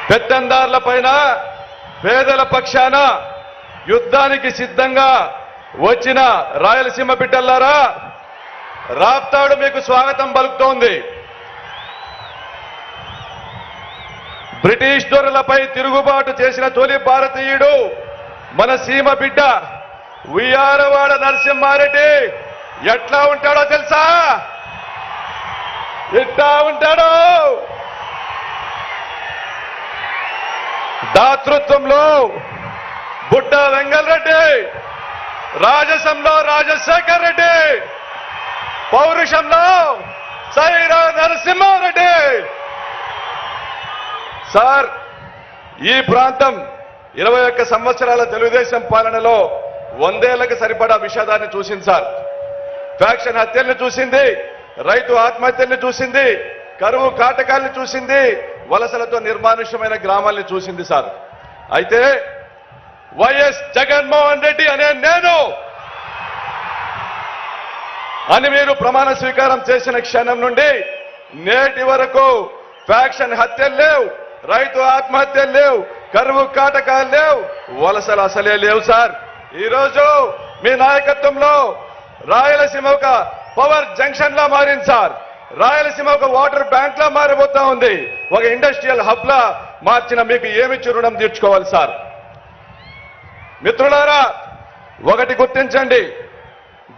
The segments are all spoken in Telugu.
పెత్తందార్ల పైన పేదల పక్షాన యుద్ధానికి సిద్ధంగా వచ్చిన రాయలసీమ బిడ్డలారా, రాప్తాడు మీకు స్వాగతం పలుకుతోంది. బ్రిటిష్ దొరలపై తిరుగుబాటు చేసిన తొలి భారతీయుడు మన సీమ బిడ్డ ఉయ్యారవాడ నరసింహారెడ్డి. ఎట్లా ఉంటాడో తెలుసా? ఎట్లా ఉంటాడో? దాతృత్వంలో బుట్ట వెంగళరెడ్డి, రాజసంలో రాజశేఖర్ రెడ్డి, పౌరుషంలో సైరా నరసింహారెడ్డి. సార్, ఈ ప్రాంతం 21 సంవత్సరాల తెలుగుదేశం పాలనలో 100 ఏళ్లకు సరిపడా విషాదాన్ని చూసింది సార్. ఫ్యాక్షన్ హత్యల్ని చూసింది, రైతు ఆత్మహత్యల్ని చూసింది, కరువు కాటకాల్ని చూసింది, వలసలతో నిర్మానుష్యమైన గ్రామాల్ని చూసింది సార్. అయితే వైఎస్ జగన్మోహన్ రెడ్డి అనే నేను అని మీరు ప్రమాణ స్వీకారం చేసిన క్షణం నుండి నేటి వరకు ఫ్యాక్షన్ హత్యలు లేవు, రైతు ఆత్మహత్యలు లేవు, కరువు కాటకాలు లేవు, వలసలు అసలే లేవు సార్. ఈరోజు మీ నాయకత్వంలో రాయలసీమ ఒక పవర్ జంక్షన్ లా మారింది సార్. రాయలసీమ ఒక వాటర్ బ్యాంక్ లా మారిపోతా ఉంది. ఒక ఇండస్ట్రియల్ హబ్ లా మార్చిన మీకు ఏమిచ్చి రుణం తీర్చుకోవాలి సార్? మిత్రులారా, ఒకటి గుర్తించండి,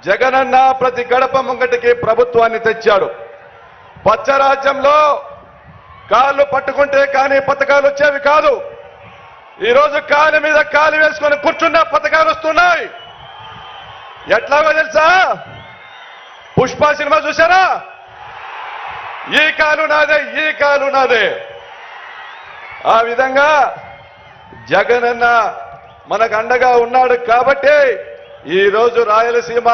జగనన్న ప్రతి గడప ముంగటికి ప్రభుత్వాన్ని తెచ్చాడు. పచ్చరాజ్యంలో కాళ్ళు పట్టుకుంటే కానీ పథకాలు వచ్చేవి కాదు. ఈరోజు కాలు మీద కాలు వేసుకొని కూర్చున్న పథకాలు వస్తున్నాయి. ఎట్లాగో తెలుసా? పుష్ప సినిమా చూసారా? ఈ కాలు నాదే, ఈ కాలు నాదే. ఆ విధంగా జగనన్న మనకు అండగా ఉన్నాడు కాబట్టి ఈరోజు రాయలసీమ